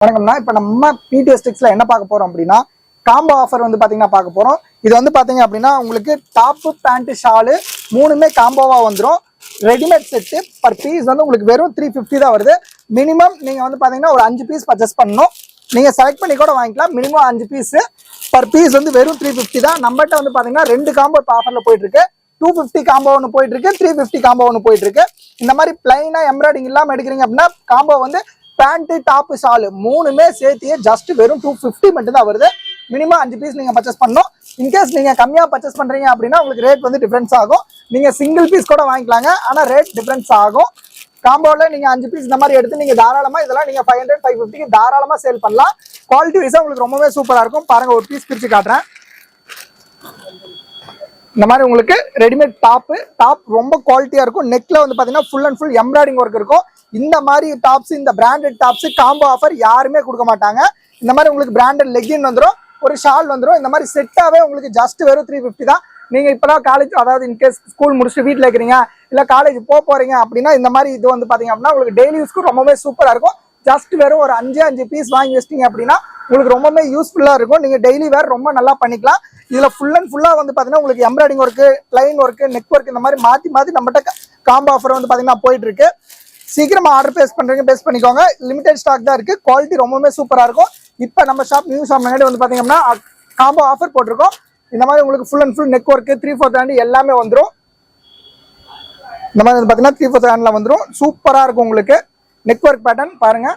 வணக்கம்னா இப்போ நம்ம பிடிஎஸ் டெக்ஸ்ல என்ன பார்க்க போறோம் அப்படின்னா காம்போ ஆஃபர் வந்து பாத்தீங்கன்னா பார்க்க போறோம். இது வந்து பாத்தீங்க அப்படின்னா உங்களுக்கு டாப் பேண்ட் ஷாலு மூணுமே காம்போவா வந்துடும். ரெடிமேட் செட்டு பர் பீஸ் வந்து உங்களுக்கு வெறும் 350 தான் வருது. மினிமம் நீங்க வந்து பாத்தீங்கன்னா ஒரு 5 பீஸ் பர்ச்சேஸ் பண்ணணும். நீங்க செலக்ட் பண்ணி கூட வாங்கிக்கலாம். மினிமம் 5 பீஸ் பர் பீஸ் வந்து வெறும் 350 தான். நம்மகிட்ட வந்து பாத்தீங்கன்னா 2 காம்போ ஆஃபர்ல போயிட்டு இருக்கு. 250 காம்போ ஒன்று போயிட்டு இருக்கு, 350 காம்போ ஒன்று போயிட்டு இருக்கு. இந்த மாதிரி பிளைனா எம்ப்ராய்டிங் இல்லாம எடுக்கிறீங்க அப்படின்னா காம்போ வந்து பேண்ட் டாப் ஷாலு மூணுமே சேர்த்தியே ஜஸ்ட் வெறும் 250 மட்டும் தான் வருது. மினிமம் 5 பீஸ் நீங்க பர்ச்சேஸ் பண்ணணும். இன்கேஸ் நீங்க கம்மியா பர்ச்சேஸ் பண்றீங்க அப்படின்னா உங்களுக்கு ரேட் வந்து டிஃபரன்ஸ் ஆகும். நீங்க சிங்கிள் பீஸ் கூட வாங்கிக்கலாங்க, ஆனா ரேட் டிஃபரன்ஸ் ஆகும். காம்போல நீங்க 5 பீஸ் இந்த மாதிரி எடுத்து நீங்க தாராளமா இதெல்லாம் நீங்க 500 550 தாராளமா சேல் பண்ணலாம். குவாலிட்டி வைஸா உங்களுக்கு ரொம்பவே சூப்பரா இருக்கும். பாருங்க, ஒரு பீஸ் பிரிச்சு காட்டுறேன். இந்த மாதிரி உங்களுக்கு ரெடிமேட் டாப் ரொம்ப குவாலிட்டியா இருக்கும். நெக்ல வந்து பாத்தீங்கன்னா full and full embroidering work இருக்கும். இந்த மாதிரி டாப்ஸ், இந்த பிராண்டட் டாப்ஸ் காம்போ ஆஃபர் யாருமே கொடுக்க மாட்டாங்க. இந்த மாதிரி உங்களுக்கு பிராண்டட் லெகின் வந்துடும், ஒரு ஷால் வந்துடும். இந்த மாதிரி செட்டாவே உங்களுக்கு ஜஸ்ட் வெறும் 350 தான். நீங்க இப்பதான் காலேஜ், அதாவது இன்கேஸ் ஸ்கூல் முடிச்சுட்டு வீட்டில் இருக்கிறீங்க, இல்ல காலேஜ் போறீங்க அப்படின்னா இந்த மாதிரி இது வந்து பாத்தீங்க அப்படின்னா உங்களுக்கு டெய்லி யூஸ்க்கு ரொம்பவே சூப்பரா இருக்கும். ஜஸ்ட் வெறும் ஒரு 5 பீஸ் வாங்கி வச்சிட்டீங்க அப்படின்னா உங்களுக்கு ரொம்பவே யூஸ்ஃபுல்லா இருக்கும். நீங்க டெய்லி வேர் ரொம்ப நல்லா பண்ணிக்கலாம். இதுல ஃபுல் அண்ட் ஃபுல்லா வந்து பாத்தீங்கன்னா உங்களுக்கு embroidering work, plain work, neck work இந்த மாதிரி மாத்தி நம்மகிட்ட காம்போ ஆஃபர் வந்து பாத்தீங்கன்னா போயிட்டு இருக்கு. சீக்கிரமா ஆர்டர் பேஸ் பண்றீங்க, பேஸ் பண்ணிக்கோங்க. லிமிடெட் ஸ்டாக் தான் இருக்கு. குவாலிட்டி ரொம்பவே சூப்பரா இருக்கும். இப்ப நம்ம ஷாப் நியூ ஷாப் முன்னாடி வந்து பாத்தீங்கன்னா காம்போ ஆஃபர் போட்டிருக்கோம். இந்த மாதிரி உங்களுக்கு full and full neck work 3/4 hand எல்லாமே வந்துடும். இந்த மாதிரி வந்து பாத்தீங்கன்னா 3/4 ஹேண்ட்ல வந்துடும். சூப்பரா இருக்கும். உங்களுக்கு நெக் ஒர்க் பேட்டர்ன் பாருங்க,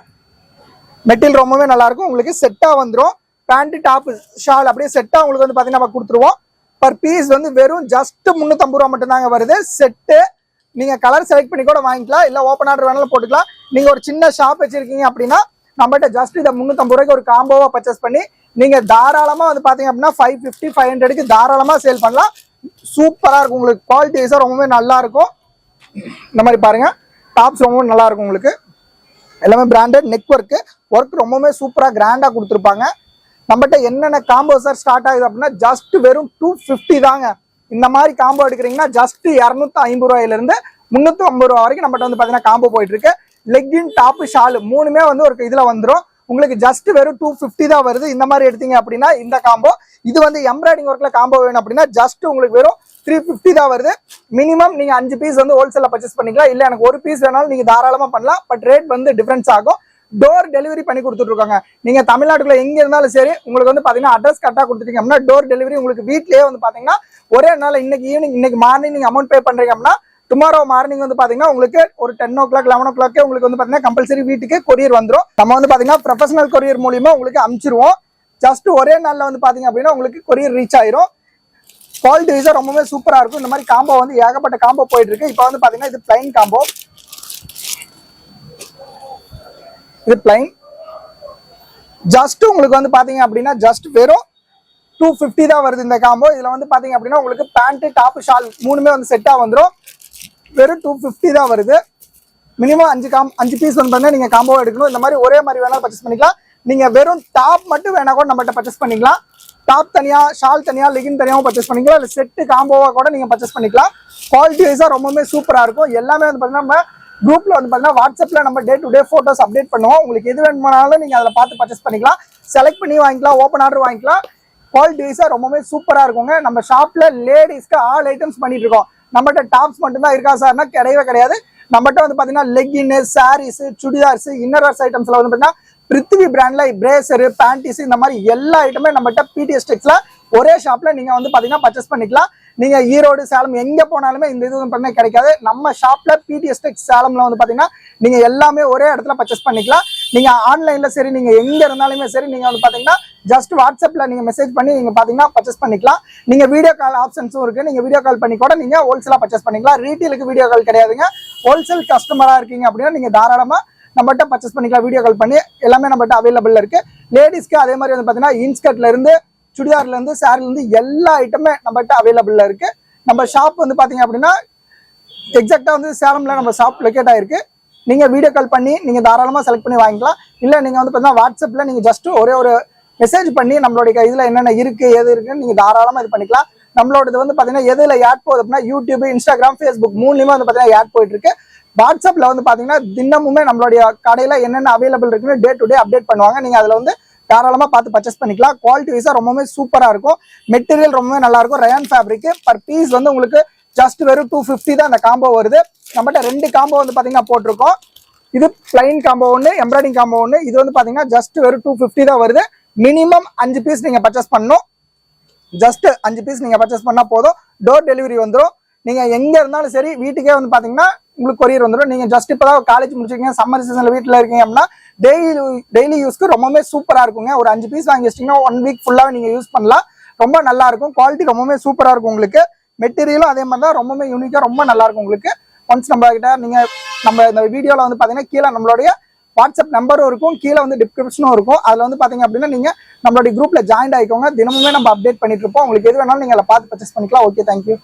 மெட்டீரியல் ரொம்பவே நல்லா இருக்கும். உங்களுக்கு செட்டா வந்துடும். பேண்ட் டாப் ஷால் அப்படியே செட்டா உங்களுக்கு வந்து பாத்தீங்கன்னா நம்ம கொடுத்துருவோம். பர் பீஸ் வந்து வெறும் ஜஸ்ட் 350 ரூபா மட்டும் தாங்க வருது. செட்டு நீங்க கலர் செலக்ட் பண்ணி கூட வாங்கிக்கலாம், இல்ல ஓப்பன் ஆர்டர் வேணாலும் போட்டுக்கலாம். நீங்க ஒரு சின்ன ஷாப் வச்சிருக்கீங்க அப்படின்னா நம்மகிட்ட ஜஸ்ட் இதை 350 ரூபாய்க்கு ஒரு காம்போவா பர்ச்சேஸ் பண்ணி நீங்க தாராளமா வந்து பாத்தீங்க அப்படின்னா 550 500க்கு தாராளமா சேல் பண்ணலாம். சூப்பரா இருக்கும். உங்களுக்கு குவாலிட்டி வைஸா ரொம்பவே நல்லா இருக்கும். இந்த மாதிரி பாருங்க, டாப்ஸ் ரொம்பவே நல்லா இருக்கும். உங்களுக்கு எல்லாமே பிராண்டட் நெக் ஒர்க் ரொம்பவே சூப்பரா கிராண்டா கொடுத்துருப்பாங்க. நம்மகிட்ட என்னென்ன காம்போ சார் ஸ்டார்ட் ஆகுது அப்படின்னா ஜஸ்ட் வெறும் 250 தாங்க. இந்த மாதிரி காம்போ எடுக்கிறீங்கன்னா ஜஸ்ட் 250 ரூபாயில இருந்து 350 ரூபா வரைக்கும் நம்மகிட்ட வந்து பாத்தீங்கன்னா காம்போ போயிட்டு இருக்கு. லெக்கின் டாப் ஷால் மூணுமே வந்து ஒரு இதுல வந்துடும். உங்களுக்கு ஜஸ்ட் வெறும் 250 தான் வருது. இந்த மாதிரி எடுத்தீங்க அப்படின்னா இந்த காம்போ, இது வந்து எம்ப்ராய்டிங் ஒர்க்ல காம்போ வேணும் அப்படின்னா ஜஸ்ட் உங்களுக்கு வெறும் 350 தான் வருது. மினிமம் நீங்க 5 பீஸ் வந்து ஹோல்சேல்ல பர்ச்சேஸ் பண்ணிக்கலாம், இல்ல எனக்கு ஒரு பீஸ் வேணாலும் நீங்க தாராளமா பண்ணலாம். பட் ரேட் வந்து டிஃபரன்ஸ் ஆகும். டோர் டெலிவரி பண்ணி கொடுத்துட்டு இருக்காங்க. நீங்க தமிழ்நாட்டுக்குள்ள எங்க இருந்தாலும் சரி, உங்களுக்கு வந்து பாத்தீங்கன்னா அட்ரஸ் கரெக்டா கொடுத்துட்டீங்க அப்படின்னா டோர் டெலிவரி உங்களுக்கு வீட்லயே வந்து பாத்தீங்கன்னா ஒரே நாள், இன்னைக்கு ஈவினிங், இன்னைக்கு மார்னிங் நீங்க அமௌண்ட் பே பண்றீங்க அப்படின்னா டுமாரோ மார்னிங் வந்து பாத்தீங்கன்னா உங்களுக்கு ஒரு 10 o'clock 11 o'clock உங்களுக்கு வந்து பாத்தீங்கன்னா கம்பல்சரி வீட்டுக்கு கொரியர் வந்துடும். நம்ம வந்து பாத்தீங்கன்னா ப்ரொஃபஷனல் கொரியர் மூலியமா உங்களுக்கு அனுப்பிச்சிருவோம். ஜஸ்ட் ஒரே நாள்ல வந்து பாத்தீங்க அப்படின்னா உங்களுக்கு கொரியர் ரீச் ஆயிரும். குவாலிட்டி வைஸா ரொம்பவே சூப்பரா இருக்கும். இந்த மாதிரி காம்போ வந்து ஏகப்பட்ட காம்போ போயிட்டு இருக்கு. இப்போ வந்து பாத்தீங்கன்னா இது பிளைன் காம்போ, இது பிளைன் ஜஸ்ட் உங்களுக்கு வந்து பாத்தீங்க அப்படின்னா ஜஸ்ட் வெறும் 250 தான் வருது இந்த காம்போ. இதுல வந்து பாத்தீங்க அப்படின்னா உங்களுக்கு பேண்ட் டாப் ஷால் மூணுமே வந்து செட்டா வந்துடும். வெறும் 250 தான் வருது. மினிமம் 5 பீஸ் வந்து பண்ணா நீங்க காம்போ எடுக்கணும். இந்த மாதிரி ஒரே மாதிரி வேணாலும் பர்ச்சேஸ் பண்ணிக்கலாம். நீங்க வெறும் டாப் மட்டும் வேணா கூட நம்மகிட்ட பர்ச்சேஸ் பண்ணிக்கலாம். டாப் தனியா, ஷால் தனியா, லெகின் தனியாவும் பர்ச்சேஸ் பண்ணிக்கலாம், இல்ல செட்டு காம்போவா கூட நீங்க பர்ச்சேஸ் பண்ணிக்கலாம். குவாலிட்டி வைஸா ரொம்பவே சூப்பரா இருக்கும். எல்லாமே வந்து பாத்தீங்கன்னா நம்ம குரூப்ல வந்து பாத்தீங்கன்னா வாட்ஸ்அப்ல நம்ம day to day photos update பண்ணுவோம். உங்களுக்கு எது வேணுமானாலும் நீங்க அதில் பார்த்து பர்ச்சேஸ் பண்ணிக்கலாம். செலக்ட் பண்ணி வாங்கிக்கலாம், ஓப்பன் ஆர்டர் வாங்கிக்கலாம். குவாலிட்டி வைஸா ரொம்பவே சூப்பரா இருக்குங்க. நம்ம ஷாப்ல லேடிஸ்க்கு ஆல் ஐட்டம்ஸ் பண்ணிட்டு இருக்கோம். நம்மகிட்ட டாப்ஸ் மட்டும் தான் இருக்கா சார்னா கிடையவே கிடையாது. நம்மகிட்ட வந்து பாத்தீங்கன்னா leggings, saris, churidars, inner wears ஐட்டம்ஸ்ல வந்து பாத்தீங்கன்னா பிருத்திவி பிராண்ட்ல பிரேசர், பேண்டிஸ் இந்த மாதிரி எல்லா ஐட்டமே நம்மகிட்ட பிடிஎஸ் டெக்ஸ்ல ஒரே ஷாப்ல நீங்க வந்து பாத்தீங்கன்னா பர்ச்சேஸ் பண்ணிக்கலாம். நீங்க ஈரோடு, சேலம் எங்க போனாலுமே இந்த இது வந்து கிடைக்காது. நம்ம ஷாப்ல பிடிஎஸ் டெக்ஸ் சேலம்ல வந்து பாத்தீங்கன்னா நீங்க எல்லாமே ஒரே இடத்துல பர்ச்சேஸ் பண்ணிக்கலாம். நீங்க ஆன்லைன்ல சரி, நீங்க எங்க இருந்தாலுமே சரி, நீங்க வந்து பாத்தீங்கன்னா ஜஸ்ட் வாட்ஸ்அப்ல நீங்க மெசேஜ் பண்ணி நீங்க பாத்தீங்கன்னா பர்ச்சேஸ் பண்ணிக்கலாம். நீங்க வீடியோ கால் ஆப்ஷன்ஸும் இருக்கு. நீங்க வீடியோ கால் பண்ணி கூட நீங்க ஹோல்சேலா பர்ச்சேஸ் பண்ணிக்கலாம். ரீட்டெயிலுக்கு வீடியோ கால் கிடையாதுங்க. ஹோல்சேல் கஸ்டமரா இருக்கீங்க அப்படின்னா நீங்க தாராளமா நம்மகிட்ட பர்ச்சேஸ் பண்ணிக்கலாம். வீடியோ கால் பண்ணி எல்லாமே நம்மகிட்ட அவைலபிள் இருக்கு. லேடிஸ்க்கு அதே மாதிரி வந்து பாத்தீங்கன்னா இன்ஸ்கர்ட்ல இருந்து, சுடிதார்ல இருந்து, சாரில இருந்து எல்லா ஐட்டமே நம்மகிட்ட அவைலபிள்ல இருக்கு. நம்ம ஷாப் வந்து பாத்தீங்க அப்படின்னா எக்ஸாக்டா வந்து சேலம்ல நம்ம ஷாப் லொக்கேட் ஆயிருக்கு. நீங்க வீடியோ கால் பண்ணி நீங்க தாராளமா செலக்ட் பண்ணி வாங்கிக்கலாம். இல்ல நீங்க வந்து பாத்தீங்கன்னா வாட்ஸ்அப்ல நீங்க ஜஸ்ட் ஒரே ஒரு மெசேஜ் பண்ணி நம்மளுடைய இதுல என்னென்ன இருக்கு, எது இருக்குன்னு நீங்க தாராளமா இது பண்ணிக்கலாம். நம்மளோட இது வந்து பாத்தீங்கன்னா எதுல ஆட் போகுது அப்படின்னா யூடியூப், இன்ஸ்டாகிராம், ஃபேஸ்புக் மூணுலயுமே வந்து பாத்தீங்கன்னா ஆட் போயிட்டு இருக்கு. வாட்ஸ்அப்ல வந்து பாத்தீங்கன்னா தினமுமே நம்மளுடைய கடையில என்னென்ன அவைலபிள் இருக்குன்னு டே டு டே அப்டேட் பண்ணுவாங்க. நீங்க அதுல வந்து தாராளமா பார்த்து பர்ச்சேஸ் பண்ணிக்கலாம். குவாலிட்டி வைஸா ரொம்பவே சூப்பரா இருக்கும். மெட்டீரியல் ரொம்பவே நல்லா இருக்கும். ரயான் ஃபேப்ரிக் பர் பீஸ் வந்து உங்களுக்கு ஜஸ்ட் வெறும் 250 தான் அந்த காம்போ வருது. நம்மகிட்ட 2 காம்போ வந்து பாத்தீங்கன்னா போட்டிருக்கோம். இது பிளைன் காம்போ ஒன்று, எம்ப்ராய்டிங் காம்போ ஒன்று. இது வந்து பாத்தீங்கன்னா ஜஸ்ட் வெறும் 250 தான் வருது. மினிமம் 5 பீஸ் நீங்க பர்ச்சேஸ் பண்ணணும். ஜஸ்ட் 5 பீஸ் நீங்க பர்ச்சேஸ் பண்ணா போதும். டோர் டெலிவரி வந்துடும். நீங்க எங்க இருந்தாலும் சரி வீட்டுக்கே வந்து பாத்தீங்கன்னா உங்களுக்கு கொரியர் வந்துடும். நீங்க ஜஸ்ட் இப்பதான் காலேஜ் முடிச்சிருக்கீங்க, சம்மர் சீசன்ல வீட்டுல இருக்கீங்க அப்படின்னா டெய்லி யூஸ்க்கு ரொம்பவே சூப்பரா இருக்குங்க. ஒரு 5 பீஸ் வாங்கி வச்சிட்டீங்கன்னா 1 வீக் ஃபுல்லாவே நீங்க யூஸ் பண்ணலாம். ரொம்ப நல்லா இருக்கும். குவாலிட்டி ரொம்பவே சூப்பரா இருக்கும். உங்களுக்கு மெட்டீரியலும் அதே மாதிரி தான் ரொம்பவே யூனிக்கா ரொம்ப நல்லா இருக்கும். உங்களுக்கு ஒன்ஸ் நம்ம கிட்ட நீங்க நம்ம இந்த வீடியோல வந்து பாத்தீங்கன்னா கீழே நம்மளுடைய வாட்ஸ்அப் நம்பரும் இருக்கும், கீழே வந்து டிஸ்கிரிப்ஷனும் இருக்கும். அதுல வந்து பாத்தீங்க அப்படின்னா நீங்க நம்மளுடைய குரூப்ல ஜாயின் ஆயிக்கோங்க. தினமுமே நம்ம அப்டேட் பண்ணிட்டு இருப்போம். உங்களுக்கு எது வேணாலும் நீங்க பார்த்து பர்ச்சேஸ் பண்ணிக்கலாம். Okay, thank you.